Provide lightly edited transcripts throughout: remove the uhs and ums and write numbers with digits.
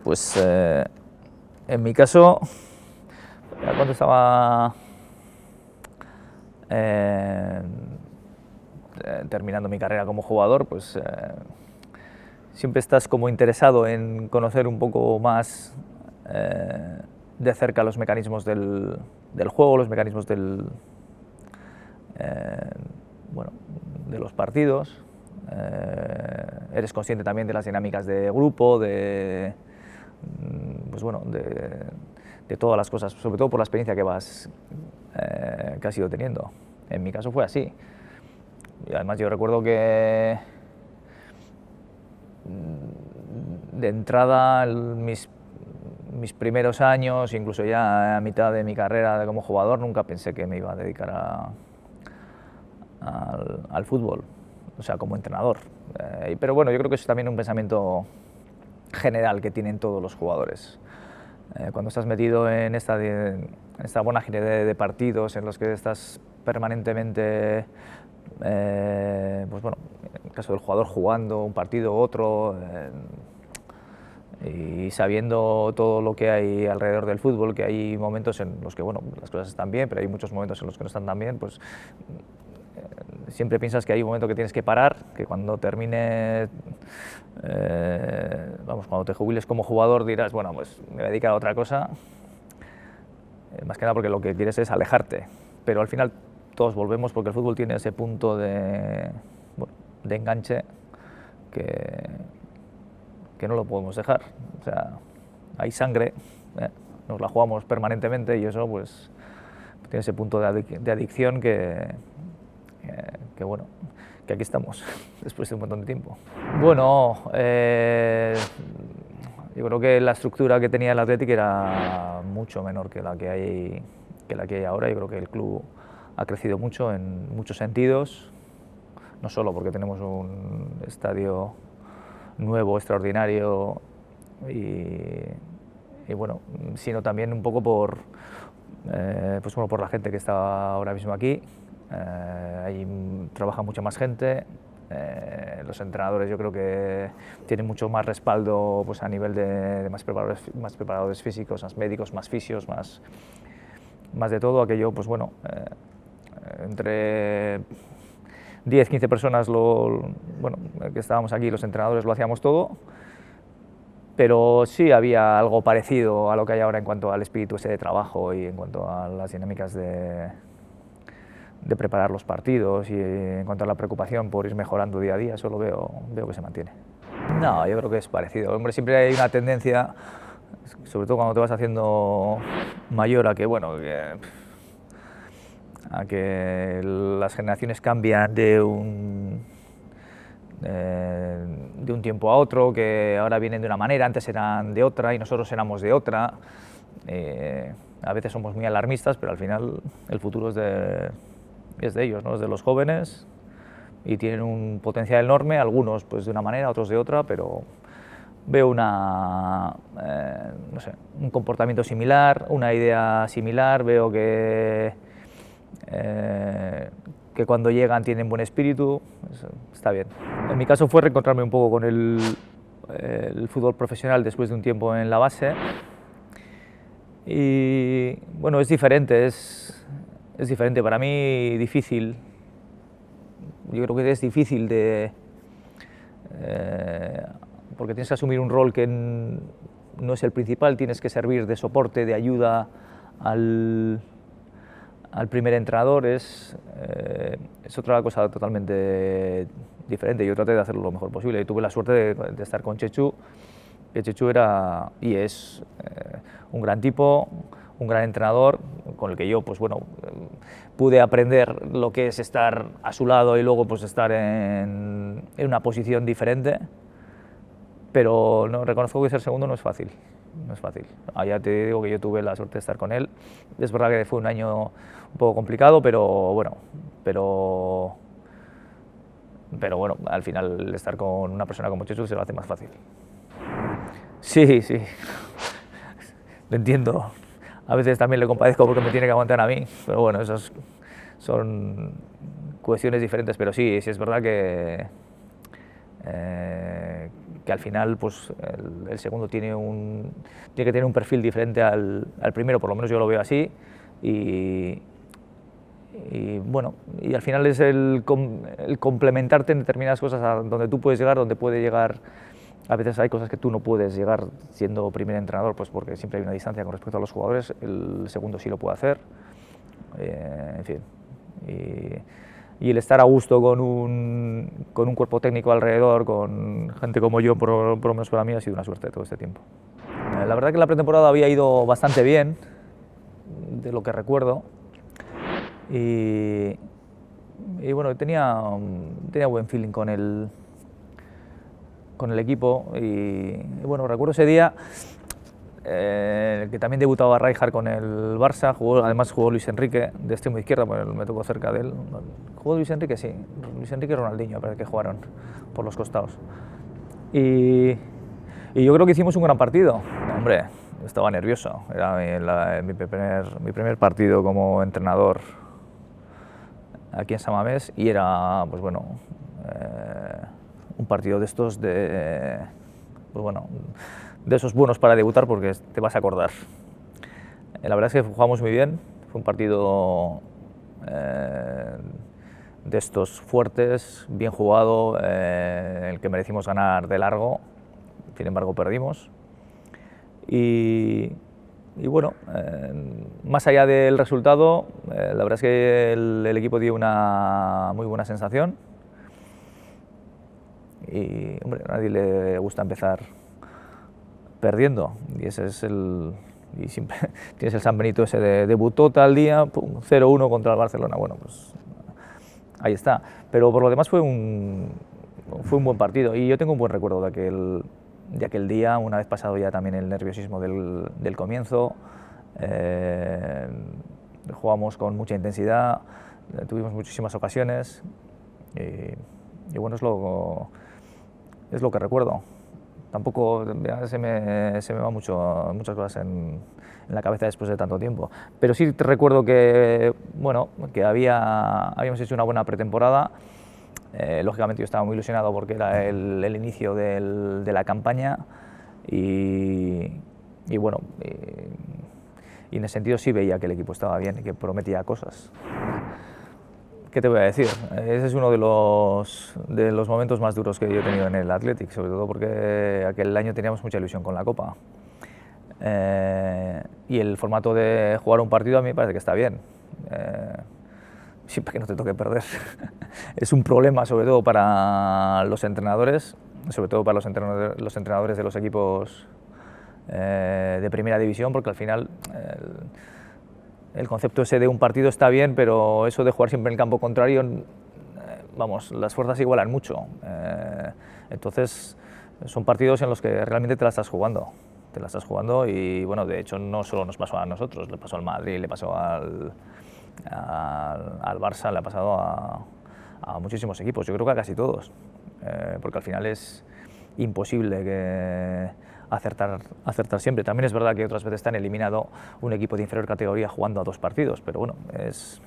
Pues en mi caso, cuando estaba terminando mi carrera como jugador, pues siempre estás como interesado en conocer un poco más de cerca los mecanismos del juego, los mecanismos bueno, de los partidos. Eres consciente también de las dinámicas de grupo, pues bueno, de todas las cosas, sobre todo por la experiencia que has ido teniendo. En mi caso fue así. Y además yo recuerdo que de entrada mis primeros años, incluso ya a mitad de mi carrera como jugador, nunca pensé que me iba a dedicar al fútbol, o sea, como entrenador. Pero bueno, yo creo que es también un pensamiento general que tienen todos los jugadores. Cuando estás metido en esta buena gira de partidos en los que estás permanentemente, pues bueno, en el caso del jugador jugando un partido u otro, y sabiendo todo lo que hay alrededor del fútbol, que hay momentos en los que bueno, las cosas están bien, pero hay muchos momentos en los que no están tan bien, pues siempre piensas que hay un momento que tienes que parar, que cuando termine, vamos, cuando te jubiles como jugador dirás, bueno, pues me voy a dedicar a otra cosa, más que nada porque lo que quieres es alejarte, pero al final todos volvemos porque el fútbol tiene ese punto de enganche que no lo podemos dejar. O sea, hay sangre, nos la jugamos permanentemente y eso pues tiene ese punto de adicción que bueno, que aquí estamos después de un montón de tiempo. Bueno, yo creo que la estructura que tenía el Athletic era mucho menor que la que hay ahora. Yo creo que el club ha crecido mucho en muchos sentidos, no solo porque tenemos un estadio nuevo, extraordinario, y bueno, sino también un poco pues bueno, por la gente que está ahora mismo aquí. Ahí trabaja mucha más gente, los entrenadores yo creo que tienen mucho más respaldo pues, a nivel de más preparadores físicos, más médicos, más fisios, más de todo aquello, pues bueno, entre 10, 15 personas bueno, que estábamos aquí, los entrenadores lo hacíamos todo, pero sí había algo parecido a lo que hay ahora en cuanto al espíritu ese de trabajo y en cuanto a las dinámicas de preparar los partidos y en cuanto a la preocupación por ir mejorando día a día, eso lo veo que se mantiene. No, yo creo que es parecido. Hombre, siempre hay una tendencia, sobre todo cuando te vas haciendo mayor, a que, bueno, a que las generaciones cambian de un tiempo a otro, que ahora vienen de una manera, antes eran de otra y nosotros éramos de otra. A veces somos muy alarmistas, pero al final el futuro es de ellos, ¿no? Es de los jóvenes y tienen un potencial enorme, algunos pues de una manera, otros de otra, pero veo no sé, un comportamiento similar, una idea similar, veo que cuando llegan tienen buen espíritu, está bien. En mi caso fue reencontrarme un poco con el fútbol profesional después de un tiempo en la base y bueno, es diferente para mí, difícil. Yo creo que es difícil porque tienes que asumir un rol que no es el principal, tienes que servir de soporte, de ayuda al primer entrenador, es otra cosa totalmente diferente. Yo traté de hacerlo lo mejor posible y tuve la suerte de estar con Chechu, que Chechu era y es un gran tipo, un gran entrenador, con el que yo pues bueno, pude aprender lo que es estar a su lado y luego pues estar en una posición diferente, pero no, reconozco que ser segundo no es fácil. No es fácil. Ya te digo que yo tuve la suerte de estar con él. Es verdad que fue un año un poco complicado, pero bueno, al final estar con una persona como Chechu se lo hace más fácil. Sí, sí, lo entiendo. A veces también le compadezco porque me tiene que aguantar a mí, pero bueno, esas son cuestiones diferentes, pero sí, sí es verdad que que al final pues, el segundo tiene que tener un perfil diferente al primero, por lo menos yo lo veo así, y bueno, y al final es el complementarte en determinadas cosas a donde tú puedes llegar, donde puede llegar. A veces hay cosas que tú no puedes llegar siendo primer entrenador, pues porque siempre hay una distancia con respecto a los jugadores, el segundo sí lo puede hacer, en fin. Y el estar a gusto con un cuerpo técnico alrededor, con gente como yo, por lo menos para mí, ha sido una suerte todo este tiempo. La verdad que la pretemporada había ido bastante bien, de lo que recuerdo, y bueno, tenía buen feeling con el equipo, y bueno, recuerdo ese día que también debutaba Rijkaard con el Barça, además jugó Luis Enrique de extremo izquierda, bueno, me tocó cerca de él. ¿Jugó Luis Enrique? Sí, Luis Enrique y Ronaldinho, parece que jugaron por los costados. Y yo creo que hicimos un gran partido. Hombre, estaba nervioso, era mi primer partido como entrenador aquí en San Mamés, y era, pues bueno, un partido de estos pues bueno, de esos buenos para debutar, porque te vas a acordar. La verdad es que jugamos muy bien, fue un partido de estos fuertes, bien jugado, el que merecimos ganar de largo, sin embargo perdimos. Y bueno, más allá del resultado, la verdad es que el equipo dio una muy buena sensación. Y hombre, a nadie le gusta empezar perdiendo, y ese es y siempre tienes el San Benito ese de debutó tal día, 0-1 contra el Barcelona, bueno, pues ahí está. Pero por lo demás fue un buen partido, y yo tengo un buen recuerdo de aquel día, una vez pasado ya también el nerviosismo del comienzo. Jugamos con mucha intensidad, tuvimos muchísimas ocasiones, y bueno, es lo que recuerdo. Tampoco se me van muchas cosas en la cabeza después de tanto tiempo, pero sí te recuerdo que, bueno, que habíamos hecho una buena pretemporada. Lógicamente yo estaba muy ilusionado porque era el inicio de la campaña, y bueno, y en ese sentido sí veía que el equipo estaba bien y que prometía cosas. ¿Qué te voy a decir? Ese es uno de los momentos más duros que yo he tenido en el Athletic, sobre todo porque aquel año teníamos mucha ilusión con la Copa. Y el formato de jugar un partido a mí me parece que está bien, siempre que no te toque perder. Es un problema sobre todo para los entrenadores, sobre todo para los entrenadores de los equipos de primera división, porque al final el concepto ese de un partido está bien, pero eso de jugar siempre en el campo contrario, vamos, las fuerzas se igualan mucho. Entonces, son partidos en los que realmente te la estás jugando. Y bueno, de hecho no solo nos pasó a nosotros, le pasó al Madrid, le pasó al Barça, le ha pasado a muchísimos equipos, yo creo que a casi todos, porque al final es imposible acertar siempre. También es verdad que otras veces te han eliminado un equipo de inferior categoría jugando a 2 partidos, pero bueno, es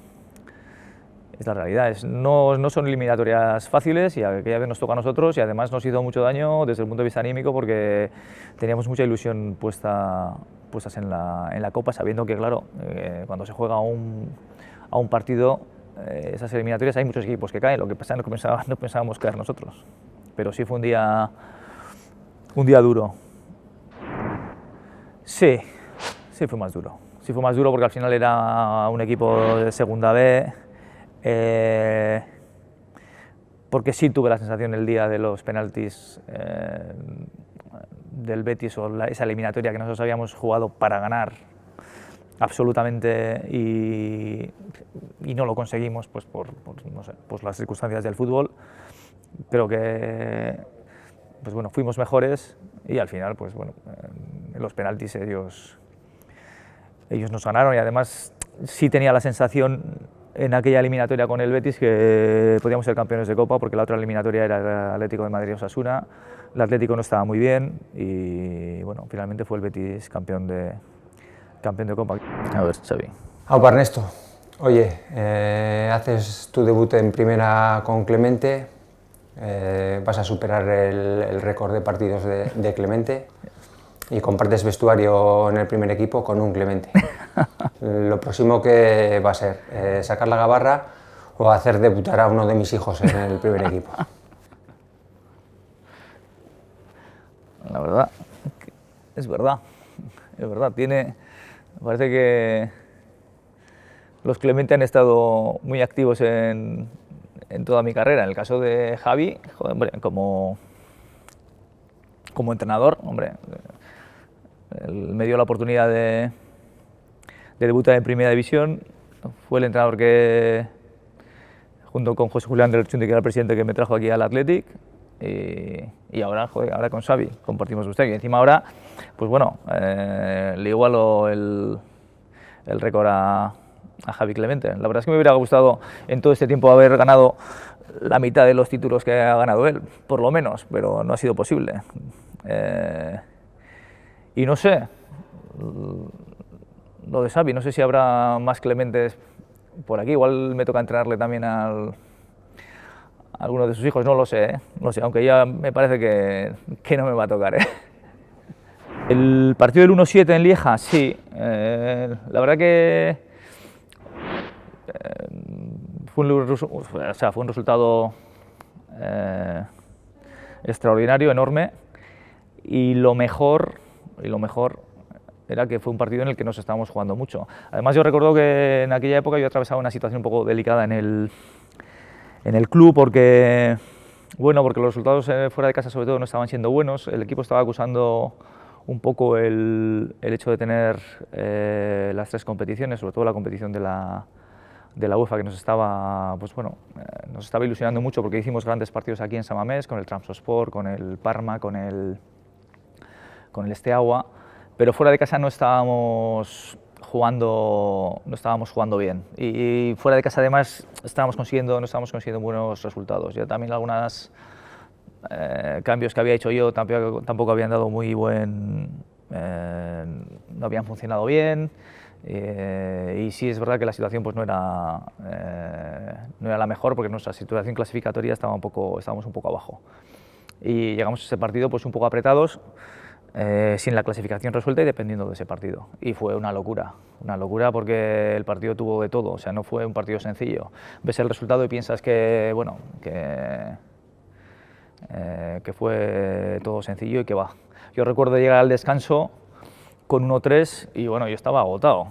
la realidad. No son eliminatorias fáciles, y aquella vez nos toca a nosotros, y además nos hizo mucho daño desde el punto de vista anímico, porque teníamos mucha ilusión puestas en la Copa, sabiendo que, claro, cuando se juega a un partido, esas eliminatorias hay muchos equipos que caen, lo que pasa es que no pensábamos caer nosotros. Pero sí fue un día duro. Sí, fue más duro. Sí fue más duro porque al final era un equipo de segunda B, porque sí tuve la sensación el día de los penaltis del Betis, o esa eliminatoria que nosotros habíamos jugado para ganar absolutamente, y no lo conseguimos pues no sé, pues las circunstancias del fútbol. Creo que pues bueno, fuimos mejores, y al final pues bueno, en los penaltis ellos nos ganaron, y además sí tenía la sensación en aquella eliminatoria con el Betis que podíamos ser campeones de Copa, porque la otra eliminatoria era el Atlético de Madrid-Osasuna, el Atlético no estaba muy bien, y bueno, finalmente fue el Betis campeón de Copa. A ver, Xavi. Aupa, Ernesto. Oye, haces tu debut en primera con Clemente, vas a superar el récord de partidos de Clemente y compartes vestuario en el primer equipo con un Clemente. Lo próximo que va a ser sacar la gabarra o hacer debutar a uno de mis hijos en el primer equipo. La verdad, es verdad, me parece que los Clemente han estado muy activos en toda mi carrera. En el caso de Javi, joder, hombre, como entrenador, hombre, él me dio la oportunidad de debutar en Primera División. Fue el entrenador que, junto con José Julián del Chunti, que era el presidente, que me trajo aquí al Athletic. Y ahora, joder, ahora con Xavi compartimos usted, y encima ahora, pues bueno, le igualo el récord a Javi Clemente. La verdad es que me hubiera gustado en todo este tiempo haber ganado la mitad de los títulos que ha ganado él, por lo menos, pero no ha sido posible. Y no sé, lo de Xavi, no sé si habrá más Clementes por aquí, igual me toca entrenarle también a alguno de sus hijos, no lo sé, no sé, aunque ya me parece que no me va a tocar. El partido del 1-7 en Lieja, sí, la verdad que fue un resultado extraordinario, enorme, y lo mejor era que fue un partido en el que nos estábamos jugando mucho. Además, yo recuerdo que en aquella época yo atravesaba una situación un poco delicada en el club, porque los resultados fuera de casa sobre todo no estaban siendo buenos. El equipo estaba acusando un poco el hecho de tener las tres competiciones, sobre todo la competición de la UEFA, que nos estaba ilusionando mucho, porque hicimos grandes partidos aquí en San Mamés, con el Trabzonspor, con el Parma, con el Steaua, pero fuera de casa no estábamos jugando bien, y fuera de casa además no estábamos consiguiendo buenos resultados. Ya también algunos cambios que había hecho yo tampoco habían dado no habían funcionado bien, y sí es verdad que la situación pues no era la mejor, porque nuestra situación clasificatoria estábamos un poco abajo, y llegamos a ese partido pues un poco apretados, sin la clasificación resuelta y dependiendo de ese partido. Y fue una locura porque el partido tuvo de todo, o sea, no fue un partido sencillo. Ves el resultado y piensas que fue todo sencillo y que va. Yo recuerdo llegar al descanso con 1-3 y bueno, yo estaba agotado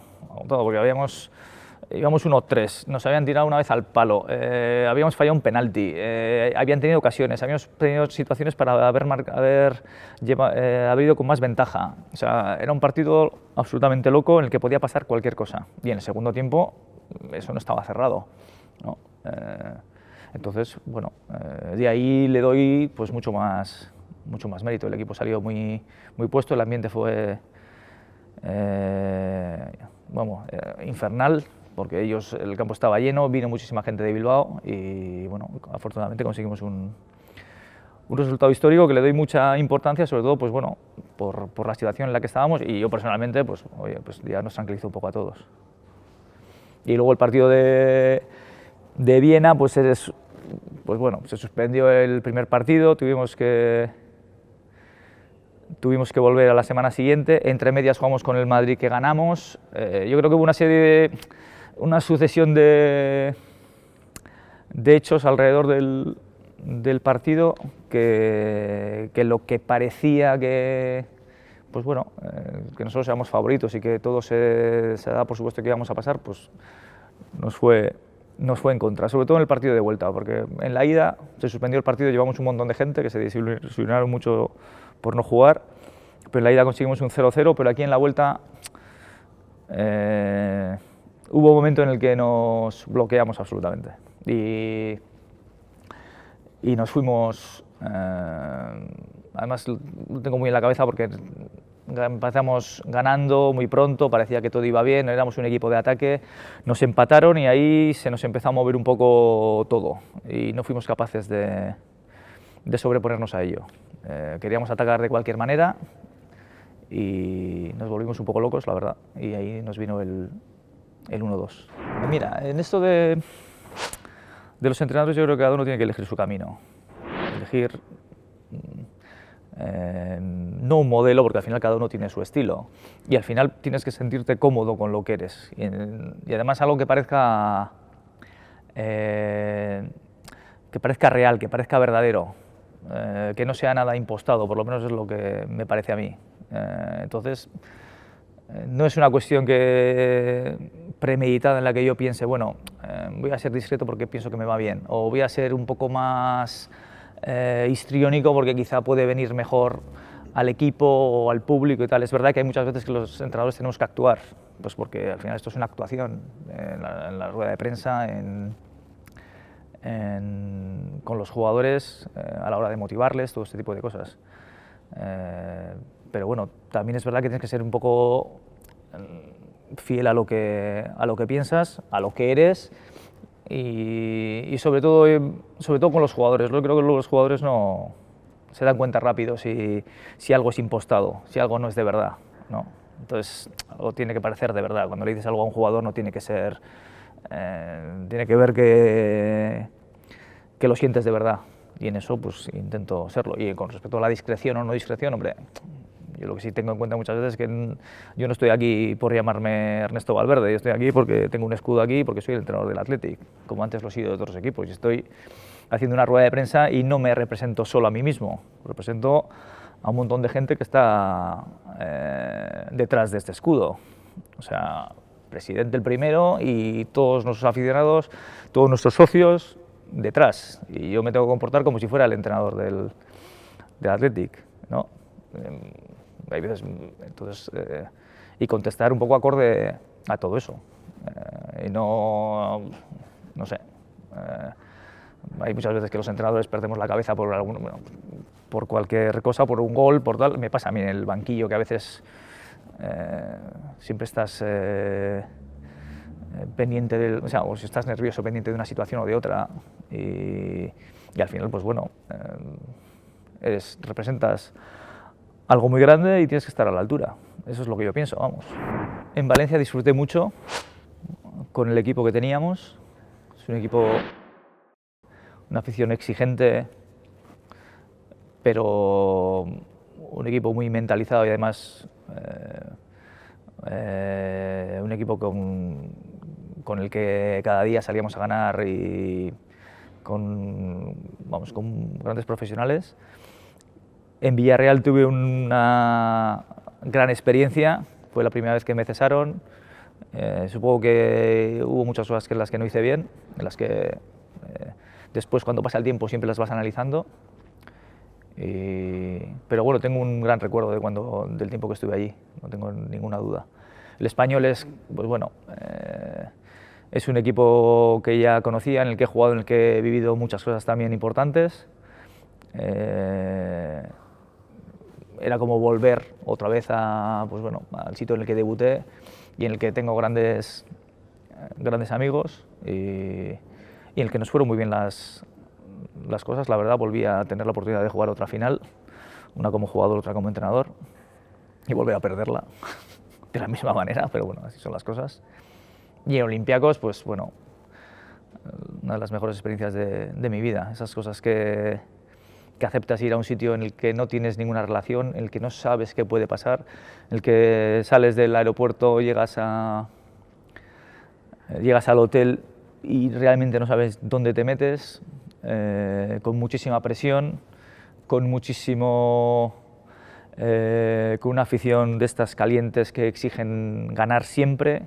porque íbamos 1-3, nos habían tirado una vez al palo, habíamos fallado un penalti, habían tenido ocasiones, habíamos tenido situaciones para haber ido con más ventaja. O sea, era un partido absolutamente loco en el que podía pasar cualquier cosa. Y en el segundo tiempo eso no estaba cerrado, ¿no? Entonces, bueno, de ahí le doy pues mucho más mérito. El equipo salió muy puesto, el ambiente fue infernal, porque el campo estaba lleno, vino muchísima gente de Bilbao y bueno, afortunadamente conseguimos un resultado histórico que le doy mucha importancia, sobre todo pues bueno, por la situación en la que estábamos, y yo personalmente pues ya nos tranquilizó un poco a todos. Y luego el partido de Viena, pues se suspendió el primer partido, tuvimos que volver a la semana siguiente. Entre medias jugamos con el Madrid, que ganamos. Yo creo que hubo una sucesión de hechos alrededor del partido que lo que parecía que nosotros éramos favoritos y que todo se daba por supuesto que íbamos a pasar, pues nos fue en contra, sobre todo en el partido de vuelta, porque en la ida se suspendió el partido, llevamos un montón de gente que se desilusionaron mucho por no jugar, pero en la ida conseguimos un 0-0, pero aquí en la vuelta hubo un momento en el que nos bloqueamos absolutamente y nos fuimos, además lo tengo muy en la cabeza porque empezamos ganando muy pronto, parecía que todo iba bien, éramos un equipo de ataque, nos empataron y ahí se nos empezó a mover un poco todo y no fuimos capaces de sobreponernos a ello. Queríamos atacar de cualquier manera y nos volvimos un poco locos, la verdad, y ahí nos vino el 1-2. Mira, en esto de los entrenadores yo creo que cada uno tiene que elegir su camino. elegir no un modelo, porque al final cada uno tiene su estilo, y al final tienes que sentirte cómodo con lo que eres, y además algo que parezca real, que parezca verdadero, que no sea nada impostado, por lo menos es lo que me parece a mí. Entonces, no es una cuestión premeditada en la que yo piense, bueno, voy a ser discreto porque pienso que me va bien, o voy a ser un poco más histriónico porque quizá puede venir mejor al equipo o al público y tal. Es verdad que hay muchas veces que los entrenadores tenemos que actuar, pues porque al final esto es una actuación en la rueda de prensa, con los jugadores, a la hora de motivarles, todo este tipo de cosas. Pero bueno, también es verdad que tienes que ser un poco fiel a lo que piensas, a lo que eres, y sobre todo con los jugadores. Yo creo que los jugadores no se dan cuenta rápido si algo es impostado, si algo no es de verdad, ¿no? Entonces, algo tiene que parecer de verdad. Cuando le dices algo a un jugador no tiene que ser... tiene que ver que lo sientes de verdad, y en eso pues intento serlo. Y con respecto a la discreción o no discreción, hombre, yo lo que sí tengo en cuenta muchas veces es que yo no estoy aquí por llamarme Ernesto Valverde, yo estoy aquí porque tengo un escudo aquí, porque soy el entrenador del Athletic, como antes lo he sido de otros equipos, y estoy haciendo una rueda de prensa y no me represento solo a mí mismo, represento a un montón de gente que está detrás de este escudo. O sea, presidente el primero y todos nuestros aficionados, todos nuestros socios detrás, y yo me tengo que comportar como si fuera el entrenador del Athletic, ¿no? Hay veces, entonces, y contestar un poco acorde a todo eso, y no sé, hay muchas veces que los entrenadores perdemos la cabeza por cualquier cosa, por un gol, por tal. Me pasa a mí en el banquillo que a veces siempre estás pendiente o si estás nervioso, pendiente de una situación o de otra, y al final, pues bueno, representas algo muy grande y tienes que estar a la altura. Eso es lo que yo pienso, vamos. En Valencia disfruté mucho con el equipo que teníamos. Es un equipo, una afición exigente, pero un equipo muy mentalizado y además un equipo con el que cada día salíamos a ganar, y con grandes profesionales. En Villarreal tuve una gran experiencia, fue la primera vez que me cesaron. Supongo que hubo muchas cosas en las que no hice bien, en las que después, cuando pasa el tiempo, siempre las vas analizando. Pero bueno, tengo un gran recuerdo del tiempo que estuve allí, no tengo ninguna duda. El Español es, pues bueno, es un equipo que ya conocía, en el que he jugado, en el que he vivido muchas cosas también importantes. Era como volver otra vez pues bueno, al sitio en el que debuté y en el que tengo grandes amigos, y en el que nos fueron muy bien las cosas. La verdad, volví a tener la oportunidad de jugar otra final, una como jugador, otra como entrenador, y volví a perderla de la misma manera, pero bueno, así son las cosas. Y en Olympiacos, pues bueno, una de las mejores experiencias de mi vida, esas cosas que aceptas ir a un sitio en el que no tienes ninguna relación, en el que no sabes qué puede pasar, en el que sales del aeropuerto, llegas al hotel y realmente no sabes dónde te metes, con muchísima presión, con una afición de estas calientes que exigen ganar siempre,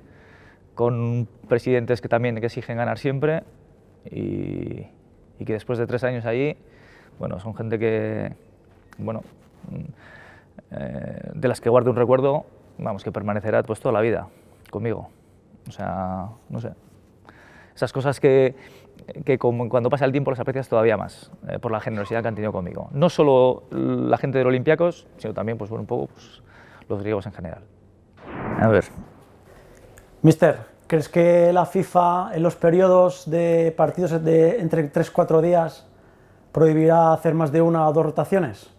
con presidentes que también exigen ganar siempre, y que después de 3 años allí, bueno, son gente que, bueno, de las que guardo un recuerdo, vamos, que permanecerá pues toda la vida conmigo. O sea, no sé, esas cosas que cuando pasa el tiempo las aprecias todavía más, por la generosidad que han tenido conmigo. No solo la gente del Olympiacos, sino también, pues bueno, un poco pues, los griegos en general. A ver. Mister, ¿crees que la FIFA en los periodos de partidos de entre 3-4 días prohibirá hacer más de 1 o 2 rotaciones?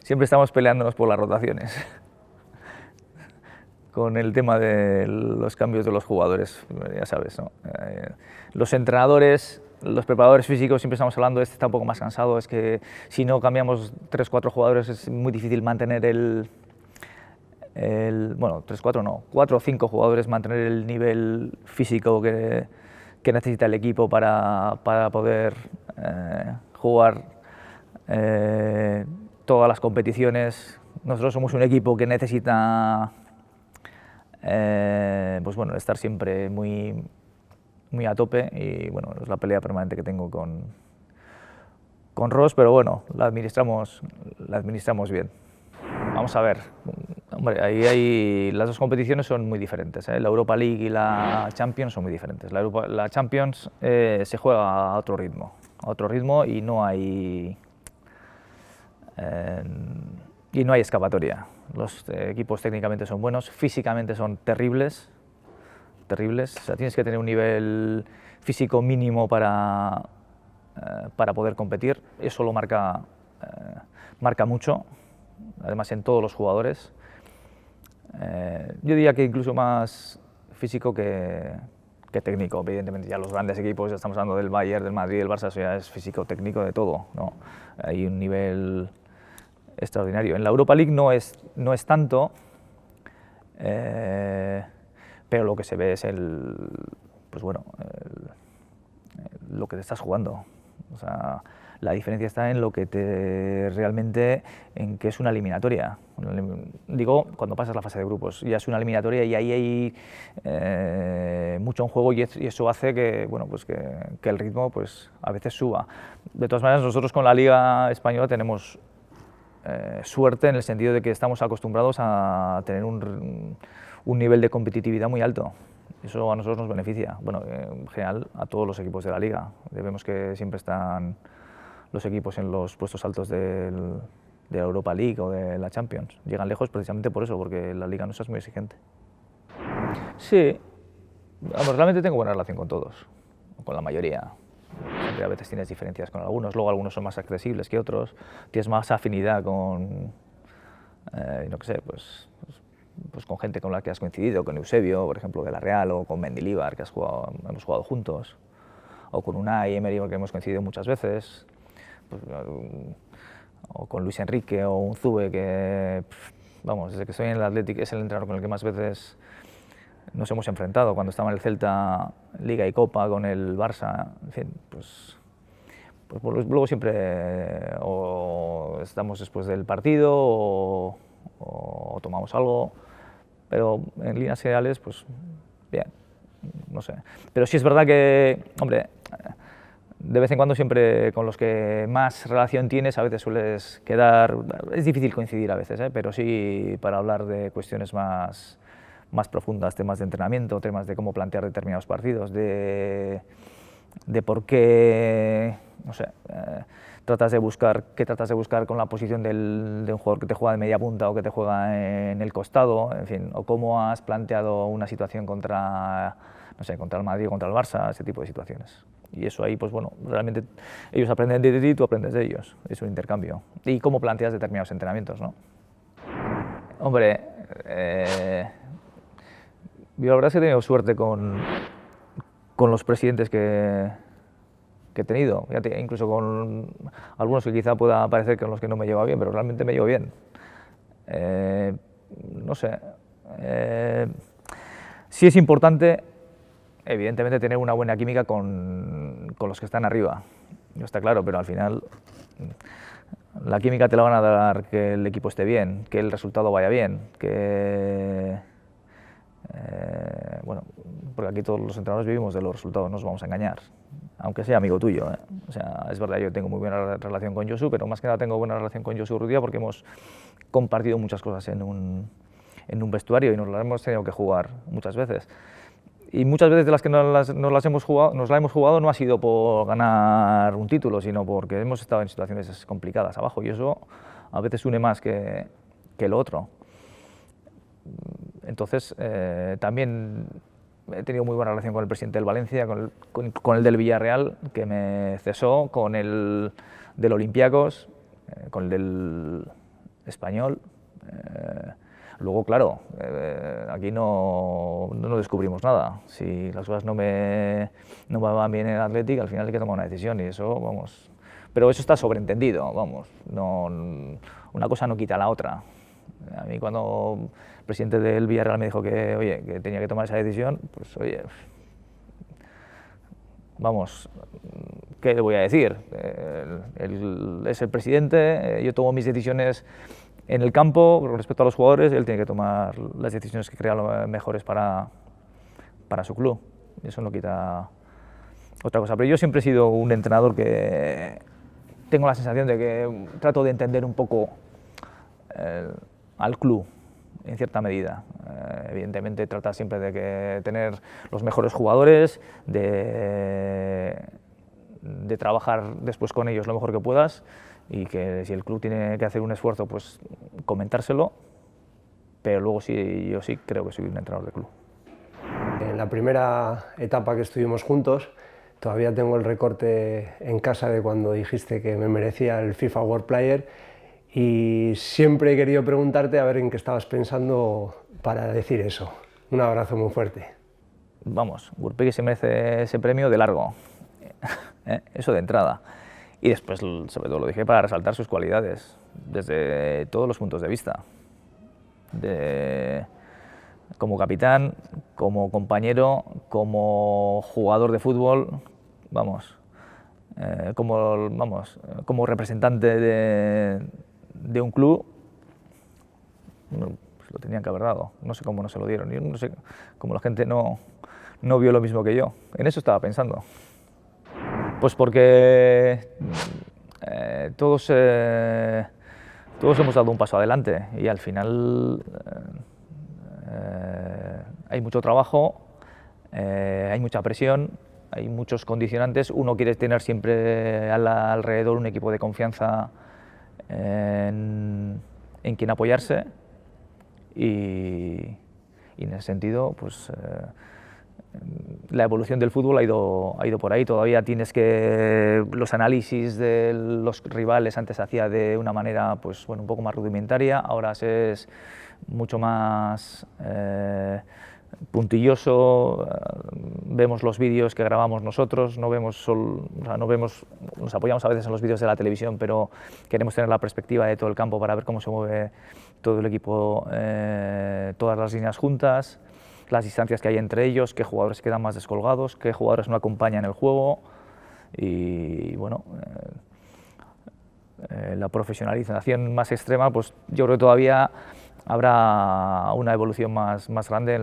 Siempre estamos peleándonos por las rotaciones. con el tema de los cambios de los jugadores, ya sabes, ¿no? Los entrenadores, los preparadores físicos, siempre estamos hablando, este está un poco más cansado, es que si no cambiamos 3-4 jugadores es muy difícil mantener bueno, 3-4 no, 4 o 5 jugadores, mantener el nivel físico que necesita el equipo para poder jugar todas las competiciones. Nosotros somos un equipo que necesita pues bueno, estar siempre muy a tope, y bueno, es la pelea permanente que tengo con Ross, pero bueno, la administramos bien. Vamos a ver, hombre, las dos competiciones son muy diferentes, ¿eh? La Europa League y la Champions son muy diferentes. La Champions se juega a otro ritmo y no hay escapatoria. Los equipos técnicamente son buenos, físicamente son terribles, o sea, tienes que tener un nivel físico mínimo para poder competir. Eso lo marca mucho, además en todos los jugadores. Yo diría que incluso más físico que técnico. Evidentemente ya los grandes equipos, ya estamos hablando del Bayern, del Madrid, del Barça, eso ya es físico-técnico de todo, ¿no? Hay un nivel extraordinario. En la Europa League no es tanto, pero lo que se ve es pues bueno, lo que te estás jugando. O sea, la diferencia está en lo que en que es una eliminatoria. Digo, cuando pasas la fase de grupos, ya es una eliminatoria y ahí hay mucho en juego, y eso hace que, bueno, pues que el ritmo pues a veces suba. De todas maneras, nosotros con la Liga Española tenemos suerte en el sentido de que estamos acostumbrados a tener un nivel de competitividad muy alto. Eso a nosotros nos beneficia, bueno, en general a todos los equipos de la Liga. Vemos que siempre están los equipos en los puestos altos de la Europa League o de la Champions. Llegan lejos precisamente por eso, porque la Liga nuestra es muy exigente. Sí, vamos, realmente tengo buena relación con todos, con la mayoría. Siempre a veces tienes diferencias con algunos, luego algunos son más accesibles que otros, tienes más afinidad con, no sé, pues con gente con la que has coincidido, con Eusebio, por ejemplo, de la Real, o con Mendilibar, que hemos jugado juntos, o con Unai Emery, que hemos coincidido muchas veces, pues, o con Luis Enrique o Unzube, que, vamos, desde que estoy en el Athletic es el entrenador con el que más veces nos hemos enfrentado, cuando estaba en el Celta, Liga y Copa, con el Barça, en fin, pues luego siempre o estamos después del partido o tomamos algo, pero en líneas generales, pues bien, no sé. Pero sí es verdad que, hombre, de vez en cuando siempre con los que más relación tienes, a veces sueles quedar, es difícil coincidir a veces, pero sí para hablar de cuestiones más profundas, temas de entrenamiento, temas de cómo plantear determinados partidos, de por qué, no sé, qué tratas de buscar con la posición de un jugador que te juega de media punta o que te juega en el costado, en fin, o cómo has planteado una situación contra, no sé, contra el Madrid o contra el Barça, ese tipo de situaciones. Y eso ahí, pues bueno, realmente ellos aprenden de ti y tú aprendes de ellos, es un intercambio. Y cómo planteas determinados entrenamientos, ¿no? Hombre, yo la verdad es que he tenido suerte con los presidentes que he tenido, incluso con algunos que quizá pueda parecer con los que no me llevo bien, pero realmente me llevo bien. No sé, sí es importante, evidentemente, tener una buena química con los que están arriba, está claro, pero al final la química te la van a dar que el equipo esté bien, que el resultado vaya bien, que bueno, porque aquí todos los entrenadores vivimos de los resultados, no nos vamos a engañar, aunque sea amigo tuyo, ¿eh? O sea, es verdad, yo tengo muy buena relación con Josu, pero más que nada tengo buena relación con Josu Urrutia porque hemos compartido muchas cosas en un vestuario y nos las hemos tenido que jugar muchas veces. Y muchas veces de las que nos la hemos jugado no ha sido por ganar un título, sino porque hemos estado en situaciones complicadas abajo, y eso a veces une más que lo otro. Entonces, también he tenido muy buena relación con el presidente del Valencia, con el del Villarreal, que me cesó, con el del Olympiacos, con el del Español. Luego, claro, aquí no descubrimos nada. Si las cosas no me van bien en el Athletic, al final hay que tomar una decisión y eso, vamos... Pero eso está sobreentendido, vamos, una cosa no quita la otra. A mí cuando el presidente del Villarreal me dijo que, oye, que tenía que tomar esa decisión, pues oye, vamos, ¿qué le voy a decir? Él es el presidente, yo tomo mis decisiones en el campo, con respecto a los jugadores, él tiene que tomar las decisiones que crea mejores para su club. Eso no quita otra cosa. Pero yo siempre he sido un entrenador que tengo la sensación de que trato de entender un poco al club, en cierta medida. Evidentemente trata siempre de tener los mejores jugadores, de trabajar después con ellos lo mejor que puedas, y que si el club tiene que hacer un esfuerzo, pues comentárselo, pero luego sí, yo sí creo que soy un entrenador de club. En la primera etapa que estuvimos juntos, todavía tengo el recorte en casa de cuando dijiste que me merecía el FIFA World Player, y siempre he querido preguntarte a ver en qué estabas pensando para decir eso. Un abrazo muy fuerte. Vamos, Gurpegui se merece ese premio de largo, eso de entrada. Y después, sobre todo, lo dije para resaltar sus cualidades, desde todos los puntos de vista. Como capitán, como compañero, como jugador de fútbol, vamos, como representante de un club, pues lo tenían que haber dado. No sé cómo no se lo dieron, yo no sé cómo la gente no vio lo mismo que yo. En eso estaba pensando. Pues porque todos hemos dado un paso adelante y al final hay mucho trabajo, hay mucha presión, hay muchos condicionantes. Uno quiere tener siempre alrededor un equipo de confianza en quien apoyarse y en ese sentido, pues la evolución del fútbol ha ido por ahí. Todavía tienes que... Los análisis de los rivales antes se hacía de una manera, pues, bueno, un poco más rudimentaria, ahora es mucho más puntilloso. Vemos los vídeos que grabamos nosotros, nos apoyamos a veces en los vídeos de la televisión, pero queremos tener la perspectiva de todo el campo para ver cómo se mueve todo el equipo, todas las líneas juntas, las distancias que hay entre ellos, qué jugadores quedan más descolgados, qué jugadores no acompañan el juego y bueno, la profesionalización más extrema, pues yo creo que todavía habrá una evolución más grande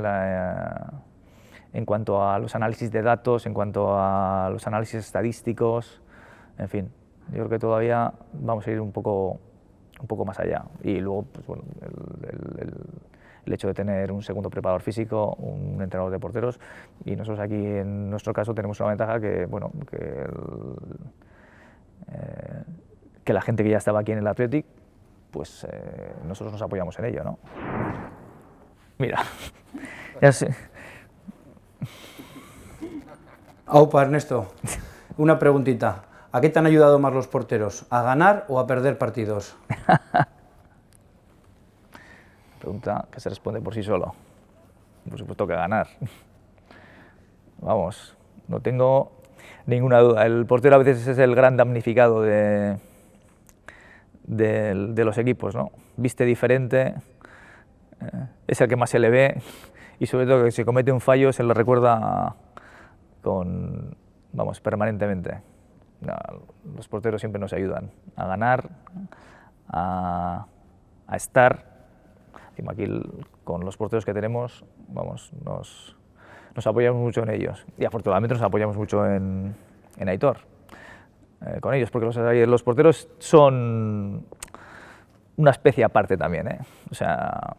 en cuanto a los análisis de datos, en cuanto a los análisis estadísticos, en fin, yo creo que todavía vamos a ir un poco más allá. Y luego, pues bueno, el hecho de tener un segundo preparador físico, un entrenador de porteros, y nosotros aquí en nuestro caso tenemos una ventaja que, bueno, que la gente que ya estaba aquí en el Athletic, pues nosotros nos apoyamos en ello, ¿no? Mira, ya sé. Aupa, Ernesto, una preguntita. ¿A qué te han ayudado más los porteros? ¿A ganar o a perder partidos? Pregunta que se responde por sí solo. Por supuesto que ganar. Vamos, no tengo ninguna duda. El portero a veces es el gran damnificado de los equipos, ¿no? Viste diferente, es el que más se le ve y sobre todo que si comete un fallo se le recuerda permanentemente. Los porteros siempre nos ayudan a ganar, a estar. Aquí con los porteros que tenemos, vamos, nos apoyamos mucho en ellos y afortunadamente nos apoyamos mucho en Aitor, con ellos, porque los porteros son una especie aparte también, ¿eh? O sea,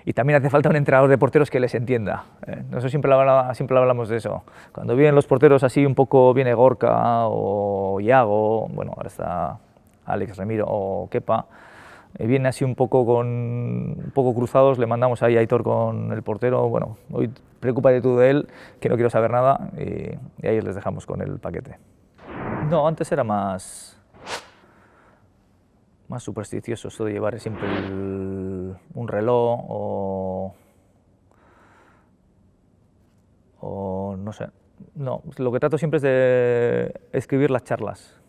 y también hace falta un entrenador de porteros que les entienda. Nosotros siempre hablamos de eso. Cuando vienen los porteros así un poco, viene Gorka o Iago, bueno, ahora está Alex Remiro o Kepa, vienen así un poco cruzados, le mandamos ahí a Aitor con el portero, bueno, hoy preocúpate tú de él, que no quiero saber nada, y ahí les dejamos con el paquete. No, antes era más supersticioso esto de llevar siempre un reloj o no sé. No, lo que trato siempre es de escribir las charlas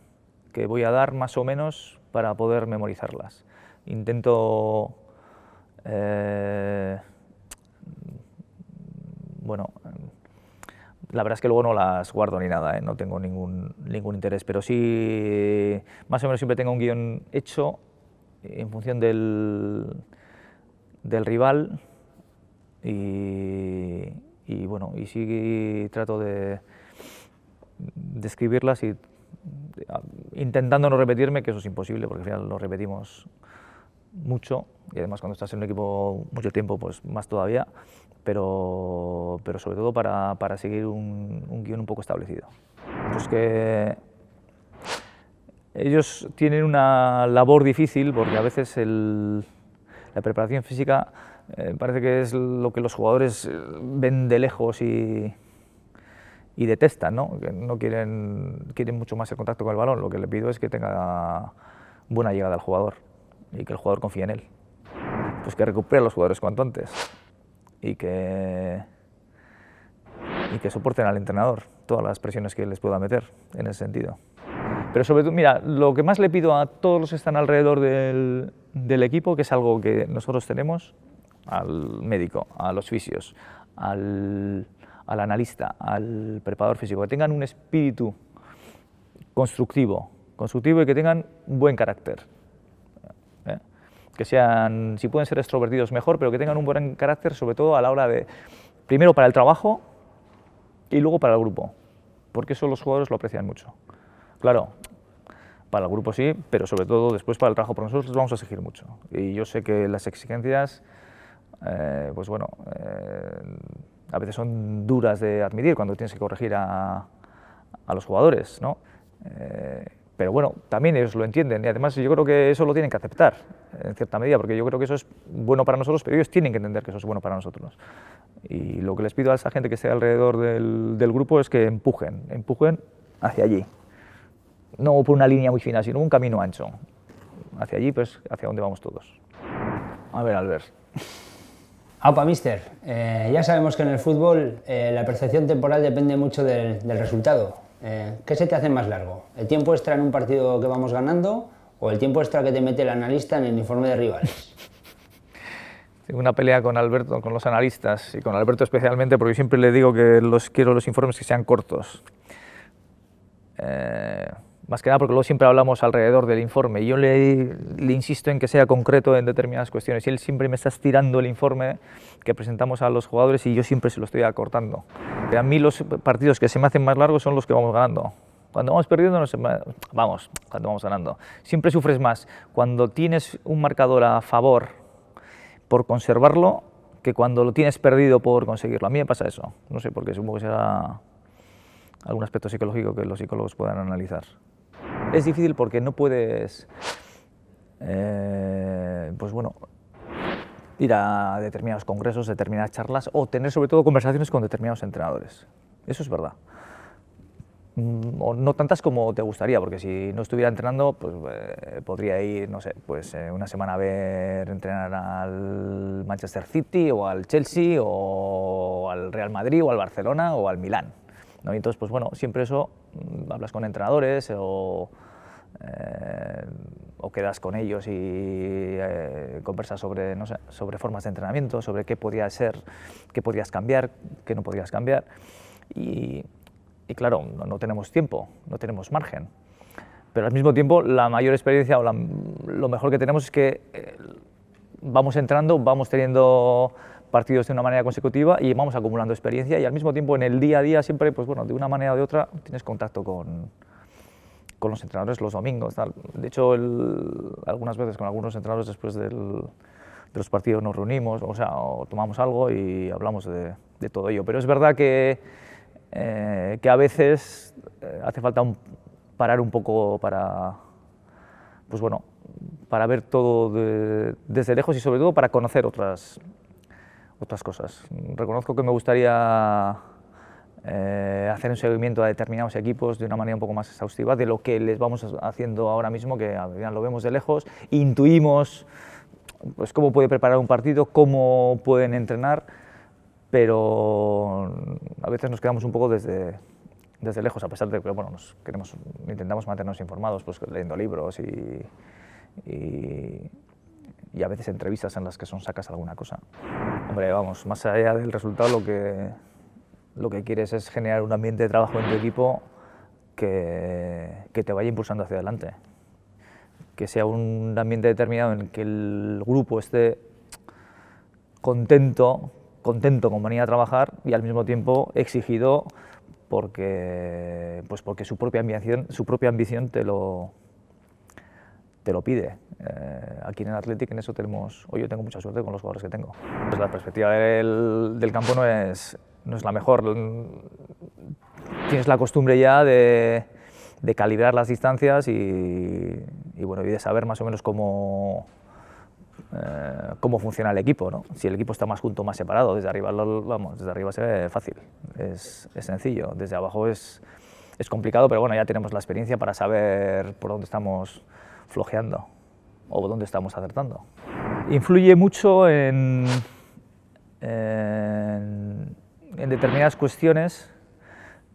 que voy a dar más o menos para poder memorizarlas. Intento, bueno, la verdad es que luego no las guardo ni nada, no tengo ningún interés, pero sí, más o menos siempre tengo un guión hecho en función del rival y bueno, y sí trato de escribirlas y intentando no repetirme, que eso es imposible porque al final lo repetimos mucho y además cuando estás en un equipo mucho tiempo pues más todavía, pero sobre todo para seguir un guión un poco establecido. Pues que ellos tienen una labor difícil porque a veces la preparación física parece que es lo que los jugadores ven de lejos y detestan, ¿no? Que no quieren mucho más el contacto con el balón. Lo que le pido es que tenga buena llegada al jugador y que el jugador confíe en él. Pues que recupere a los jugadores cuanto antes y que soporten al entrenador todas las presiones que les pueda meter en ese sentido. Pero sobre todo, mira, lo que más le pido a todos los que están alrededor del equipo, que es algo que nosotros tenemos, al médico, a los fisios, al analista, al preparador físico, que tengan un espíritu constructivo y que tengan un buen carácter. Que sean, si pueden ser extrovertidos mejor, pero que tengan un buen carácter, sobre todo a la hora de, primero para el trabajo y luego para el grupo, porque eso los jugadores lo aprecian mucho. Claro, para el grupo sí, pero sobre todo después para el trabajo, porque nosotros les vamos a exigir mucho. Y yo sé que las exigencias, pues bueno, a veces son duras de admitir cuando tienes que corregir a los jugadores, ¿no? Pero bueno, también ellos lo entienden y además yo creo que eso lo tienen que aceptar en cierta medida, porque yo creo que eso es bueno para nosotros, pero ellos tienen que entender que eso es bueno para nosotros. Y lo que les pido a esa gente que esté alrededor del grupo es que empujen hacia allí. No por una línea muy fina, sino un camino ancho. Hacia allí, pues hacia donde vamos todos. A ver, Albert. Aupa, mister, ya sabemos que en el fútbol la percepción temporal depende mucho del resultado. ¿Qué se te hace más largo? ¿El tiempo extra en un partido que vamos ganando o el tiempo extra que te mete el analista en el informe de rivales? Tengo una pelea con Alberto, con los analistas y con Alberto especialmente, porque siempre le digo que quiero los informes que sean cortos. Más que nada porque luego siempre hablamos alrededor del informe y yo le insisto en que sea concreto en determinadas cuestiones y él siempre me está estirando el informe que presentamos a los jugadores y yo siempre se lo estoy acortando. A mí los partidos que se me hacen más largos son los que vamos ganando. Cuando vamos perdiendo, cuando vamos ganando. Siempre sufres más cuando tienes un marcador a favor por conservarlo que cuando lo tienes perdido por conseguirlo. A mí me pasa eso, no sé por qué, supongo que será algún aspecto psicológico que los psicólogos puedan analizar. Es difícil porque no puedes, pues bueno, ir a determinados congresos, determinadas charlas o tener sobre todo conversaciones con determinados entrenadores. Eso es verdad. O no tantas como te gustaría, porque si no estuviera entrenando, pues podría ir, no sé, pues una semana a ver entrenar al Manchester City o al Chelsea o al Real Madrid o al Barcelona o al Milán, ¿no? Y entonces, pues bueno, siempre eso, hablas con entrenadores o quedas con ellos y conversas sobre, no sé, sobre formas de entrenamiento, sobre qué podía ser, qué podías cambiar, qué no podías cambiar. Y claro, no tenemos tiempo, no tenemos margen. Pero al mismo tiempo, la mayor experiencia o lo mejor que tenemos es que vamos entrando, vamos teniendo partidos de una manera consecutiva y vamos acumulando experiencia y al mismo tiempo en el día a día siempre, pues bueno, de una manera o de otra tienes contacto con los entrenadores los domingos, tal. De hecho, algunas veces con algunos entrenadores después de los partidos nos reunimos, o tomamos algo y hablamos de todo ello. Pero es verdad que a veces hace falta parar un poco para, pues bueno, para ver todo desde lejos y sobre todo para conocer otras cosas. Reconozco que me gustaría hacer un seguimiento a determinados equipos de una manera un poco más exhaustiva de lo que les vamos haciendo ahora mismo, que lo vemos de lejos, intuimos pues cómo puede preparar un partido, cómo pueden entrenar, pero a veces nos quedamos un poco desde lejos, a pesar de que bueno, intentamos mantenernos informados, pues leyendo libros y a veces entrevistas en las que sacas alguna cosa. Hombre, vamos, más allá del resultado, lo que quieres es generar un ambiente de trabajo en tu equipo que te vaya impulsando hacia adelante. Que sea un ambiente determinado en el que el grupo esté contento con venir a trabajar y al mismo tiempo exigido porque su propia ambición te lo pide. Aquí en el Athletic en eso yo tengo mucha suerte con los jugadores que tengo. Pues la perspectiva del campo no es la mejor. Tienes la costumbre ya de calibrar las distancias y de saber más o menos cómo funciona el equipo, ¿no? Si el equipo está más junto o más separado, desde arriba se ve fácil, es sencillo, desde abajo es complicado, pero bueno, ya tenemos la experiencia para saber por dónde estamos flojeando o dónde estamos acertando. Influye mucho en determinadas cuestiones,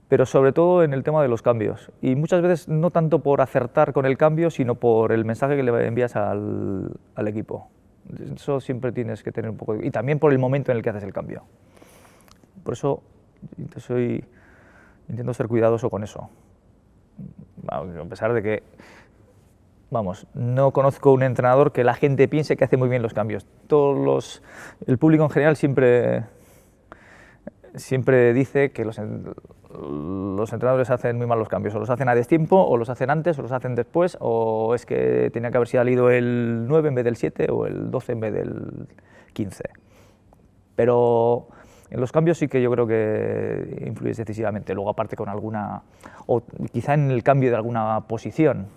pero sobre todo en el tema de los cambios. Y muchas veces no tanto por acertar con el cambio, sino por el mensaje que le envías al equipo. Eso siempre tienes que tener un poco y también por el momento en el que haces el cambio. Por eso intento ser cuidadoso con eso. A pesar de que, no conozco un entrenador que la gente piense que hace muy bien los cambios. El público en general siempre dice que los entrenadores hacen muy mal los cambios, o los hacen a destiempo, o los hacen antes, o los hacen después, o es que tenía que haber salido el 9 en vez del 7, o el 12 en vez del 15. Pero en los cambios sí que yo creo que influyes decisivamente, luego aparte con o quizá en el cambio de alguna posición.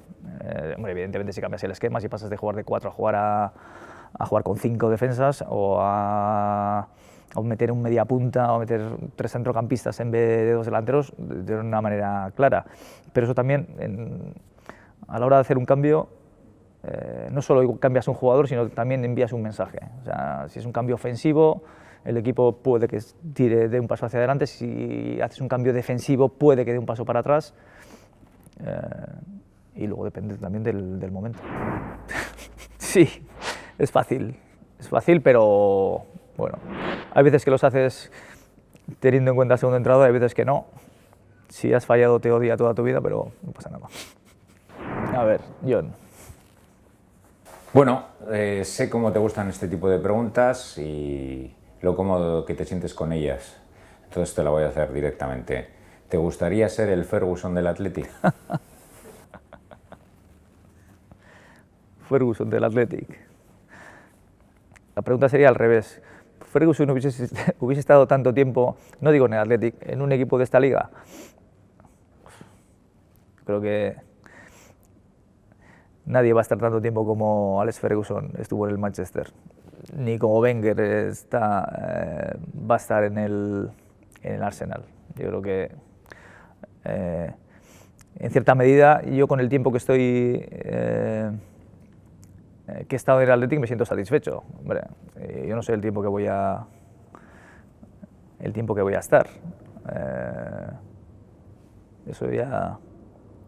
Evidentemente si cambias el esquema, si pasas de jugar de 4 a jugar con 5 defensas, o meter un media punta o meter 3 centrocampistas en vez de 2 delanteros de una manera clara. Pero eso también, a la hora de hacer un cambio, no solo cambias un jugador, sino también envías un mensaje. O sea, si es un cambio ofensivo, el equipo puede que dé un paso hacia adelante, si haces un cambio defensivo puede que dé un paso para atrás, y luego depende también del momento. Sí, es fácil, pero bueno, hay veces que los haces teniendo en cuenta el segundo entrenador, hay veces que no. Si has fallado te odia toda tu vida, pero no pasa nada. A ver, John. Bueno, sé cómo te gustan este tipo de preguntas y lo cómodo que te sientes con ellas. Entonces te la voy a hacer directamente. ¿Te gustaría ser el Ferguson del Athletic? Ferguson del Athletic. La pregunta sería al revés. ¿Ferguson hubiese estado tanto tiempo, no digo en el Athletic, en un equipo de esta liga? Creo que nadie va a estar tanto tiempo como Alex Ferguson estuvo en el Manchester, ni como Wenger va a estar en el Arsenal. Yo creo que, en cierta medida, yo con el tiempo que he estado en el Athletic me siento satisfecho. Hombre, yo no sé el tiempo que voy a estar. Eso ya,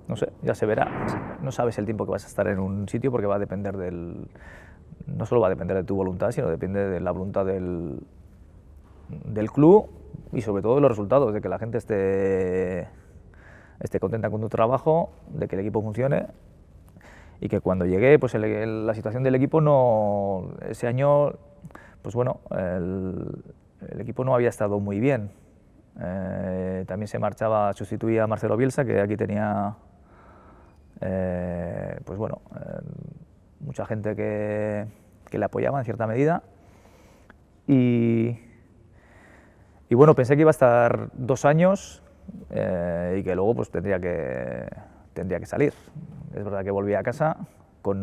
no sé, ya se verá. No sabes el tiempo que vas a estar en un sitio porque va a depender no solo va a depender de tu voluntad, sino depende de la voluntad del club y sobre todo de los resultados, de que la gente esté contenta con tu trabajo, de que el equipo funcione. Y que cuando llegué, pues la situación del equipo ese año, pues bueno, el equipo no había estado muy bien. También sustituía a Marcelo Bielsa, que aquí tenía, pues bueno, mucha gente que le apoyaba en cierta medida. Y bueno, pensé que iba a estar 2 años y que luego pues tendría que salir. Es verdad que volví a casa con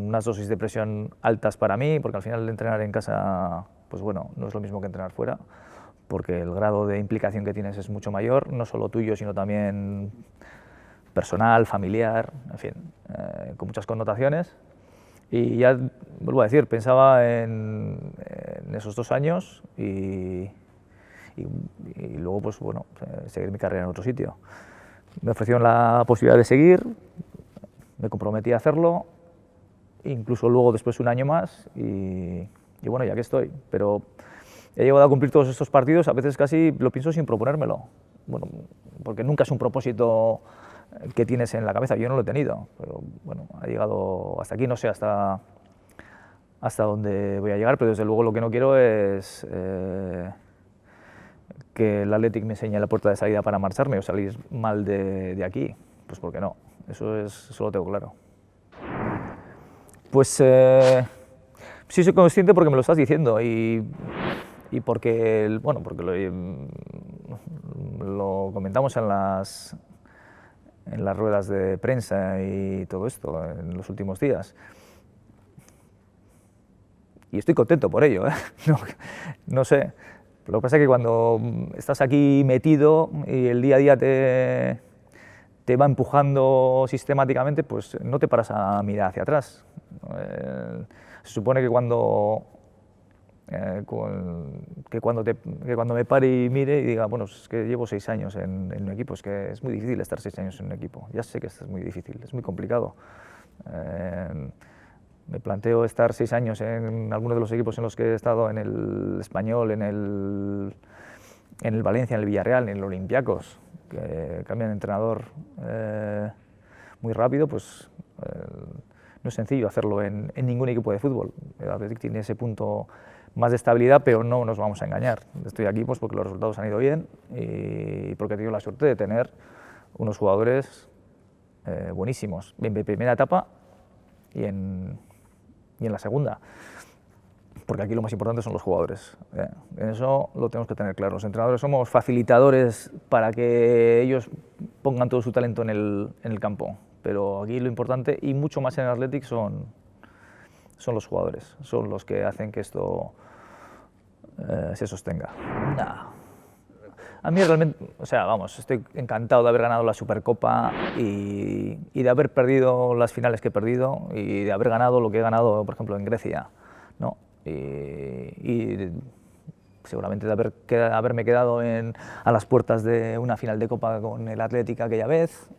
unas dosis de presión altas para mí, porque al final entrenar en casa, pues bueno, no es lo mismo que entrenar fuera, porque el grado de implicación que tienes es mucho mayor, no solo tuyo, sino también personal, familiar, en fin, con muchas connotaciones. Y ya, vuelvo a decir, pensaba en esos 2 años y luego, pues bueno, seguir mi carrera en otro sitio. Me ofrecieron la posibilidad de seguir, me comprometí a hacerlo, incluso luego después 1 año más y bueno, ya que estoy. Pero he llegado a cumplir todos estos partidos, a veces casi lo pienso sin proponérmelo. Bueno, porque nunca es un propósito que tienes en la cabeza, yo no lo he tenido, pero bueno, ha llegado hasta aquí, no sé hasta dónde voy a llegar, pero desde luego lo que no quiero es que el Athletic me enseñe la puerta de salida para marcharme o salir mal de aquí, pues porque no, eso lo tengo claro. Pues sí soy consciente porque me lo estás diciendo y porque, bueno, porque lo comentamos en las ruedas de prensa y todo esto en los últimos días. Y estoy contento por ello, ¿eh? No sé. Lo que pasa es que cuando estás aquí metido y el día a día te va empujando sistemáticamente, pues no te paras a mirar hacia atrás. Se supone que cuando me pare y mire y diga, bueno, es que llevo 6 años en un equipo, es que es muy difícil estar 6 años en un equipo, ya sé que esto es muy difícil, es muy complicado. Me planteo estar 6 años en alguno de los equipos en los que he estado, en el Español, en el Valencia, en el Villarreal, en el Olympiacos, que cambian de entrenador muy rápido, pues no es sencillo hacerlo en ningún equipo de fútbol. El Athletic tiene ese punto más de estabilidad, pero no nos vamos a engañar. Estoy aquí pues porque los resultados han ido bien y porque he tenido la suerte de tener unos jugadores buenísimos, en mi primera etapa y en la segunda. Porque aquí lo más importante son los jugadores. En eso lo tenemos que tener claro. Los entrenadores somos facilitadores para que ellos pongan todo su talento en el campo. Pero aquí lo importante, y mucho más en el Athletic, son los jugadores. Son los que hacen que esto se sostenga. A mí realmente, o sea, vamos, estoy encantado de haber ganado la Supercopa y de haber perdido las finales que he perdido y de haber ganado lo que he ganado, por ejemplo, en Grecia, ¿no? Y seguramente de haberme quedado a las puertas de una final de Copa con el Athletic aquella vez,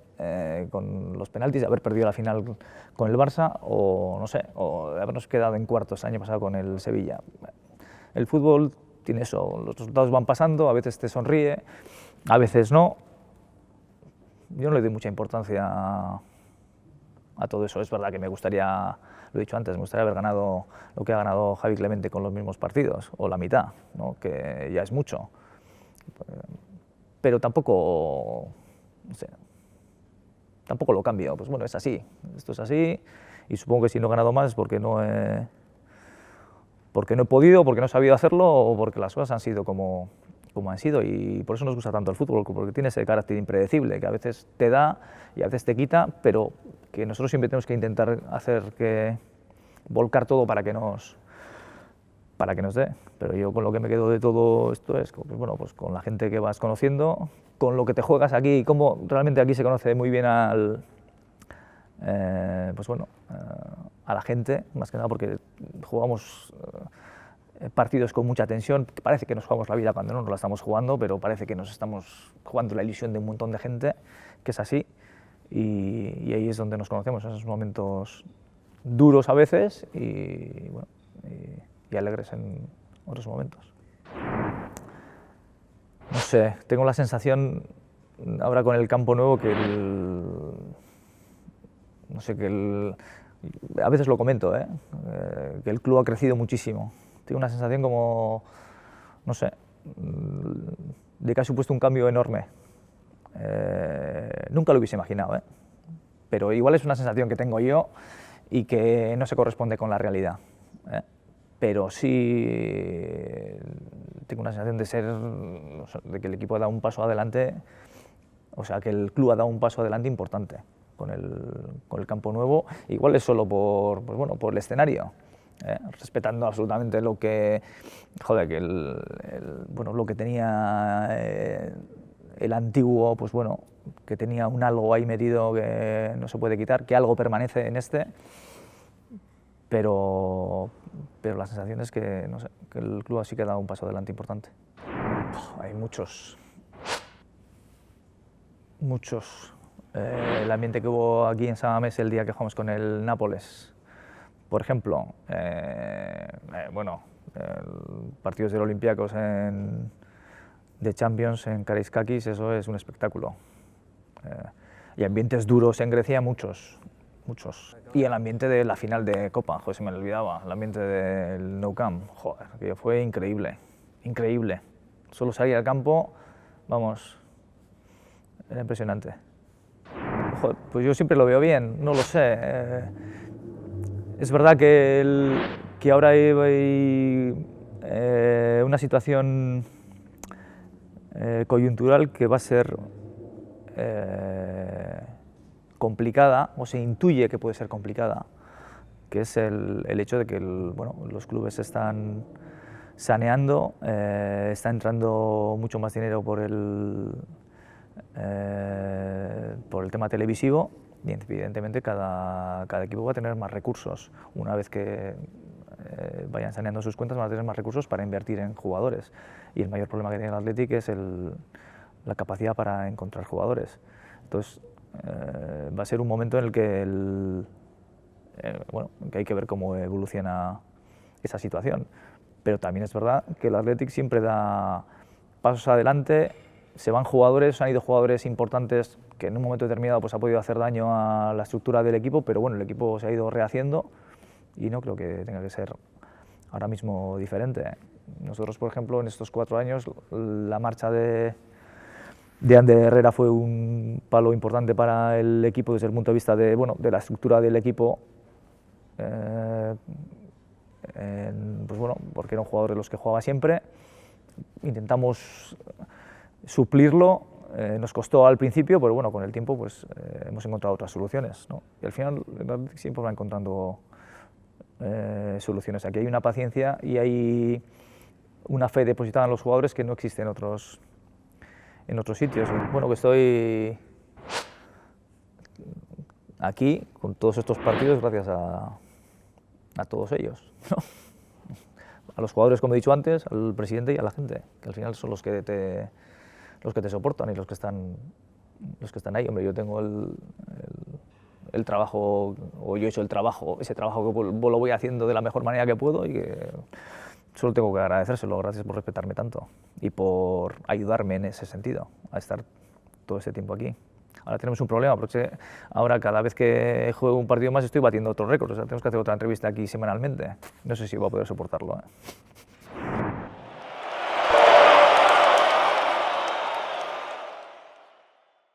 con los penaltis, de haber perdido la final con el Barça, o no sé, o de habernos quedado en cuartos el año pasado con el Sevilla. El fútbol tiene eso, los resultados van pasando, a veces te sonríe, a veces no. Yo no le doy mucha importancia a todo eso. Es verdad que me gustaría, lo he dicho antes, me gustaría haber ganado lo que ha ganado Javi Clemente con los mismos partidos, o la mitad, ¿no? Que ya es mucho. Pero tampoco, no sé, tampoco lo cambio. Pues bueno, es así, esto es así, y supongo que si no he ganado más es porque no he podido, porque no he sabido hacerlo o porque las cosas han sido como han sido, y por eso nos gusta tanto el fútbol, porque tiene ese carácter impredecible que a veces te da y a veces te quita, pero que nosotros siempre tenemos que intentar volcar todo para que nos dé. Pero yo con lo que me quedo de todo esto es pues bueno, pues con la gente que vas conociendo, con lo que te juegas aquí, como realmente aquí se conoce muy bien pues bueno, a la gente, más que nada porque jugamos partidos con mucha tensión. Parece que nos jugamos la vida cuando no nos la estamos jugando, pero parece que nos estamos jugando la ilusión de un montón de gente, que es así, y ahí es donde nos conocemos, en esos momentos duros a veces y, bueno, y alegres en otros momentos. No sé, tengo la sensación ahora con el campo nuevo que no sé, a veces lo comento, que el club ha crecido muchísimo. Tengo una sensación como, no sé, de que ha supuesto un cambio enorme. Nunca lo hubiese imaginado, pero igual es una sensación que tengo yo y que no se corresponde con la realidad. Pero sí tengo una sensación de que el equipo ha dado un paso adelante, o sea, que el club ha dado un paso adelante importante con el campo nuevo. Igual es solo pues bueno, por el escenario, respetando absolutamente lo que, bueno, lo que tenía el antiguo, pues bueno, que tenía un algo ahí metido que no se puede quitar, que algo permanece en este, pero la sensación es que, no sé, que el club sí que ha dado un paso adelante importante. Hay muchos. El ambiente que hubo aquí en San Mamés el día que jugamos con el Nápoles, por ejemplo, partidos del Olympiacos de Champions en Karaiskakis, eso es un espectáculo. Y ambientes duros en Grecia, muchos. Y el ambiente de la final de Copa, joder, se me olvidaba, el ambiente del Nou Camp, joder, que fue increíble. Solo salir al campo, vamos, era impresionante. Joder, pues yo siempre lo veo bien, no lo sé. Es verdad que ahora hay una situación coyuntural que va a ser complicada, o se intuye que puede ser complicada, que es el hecho de que los clubes están saneando, está entrando mucho más dinero por el tema televisivo, y evidentemente cada equipo va a tener más recursos. Una vez que vayan saneando sus cuentas, van a tener más recursos para invertir en jugadores, y el mayor problema que tiene el Athletic es la capacidad para encontrar jugadores. Entonces va a ser un momento en el que que hay que ver cómo evoluciona esa situación. Pero también es verdad que el Athletic siempre da pasos adelante, se han ido jugadores importantes que en un momento determinado pues ha podido hacer daño a la estructura del equipo, pero bueno, el equipo se ha ido rehaciendo y no creo que tenga que ser ahora mismo diferente. Nosotros, por ejemplo, en estos 4 años, la marcha de Ander Herrera fue un palo importante para el equipo desde el punto de vista de la estructura del equipo, porque era un jugador de los que jugaba siempre. Intentamos suplirlo, nos costó al principio, pero bueno, con el tiempo pues, hemos encontrado otras soluciones, ¿no? Y al final el Athletic siempre va encontrando soluciones. Aquí hay una paciencia y hay una fe depositada en los jugadores que no existe en otros sitios. Bueno, que estoy aquí con todos estos partidos gracias a todos ellos, ¿no? A los jugadores, como he dicho antes, al presidente y a la gente, que al final son los que te soportan y los que están ahí. Hombre, yo tengo el trabajo, o yo he hecho ese trabajo que lo voy haciendo de la mejor manera que puedo, y que solo tengo que agradecérselo. Gracias por respetarme tanto y por ayudarme en ese sentido, a estar todo este tiempo aquí. Ahora tenemos un problema, porque ahora cada vez que juego un partido más estoy batiendo otros récords. O sea, tenemos que hacer otra entrevista aquí semanalmente. No sé si voy a poder soportarlo, ¿eh?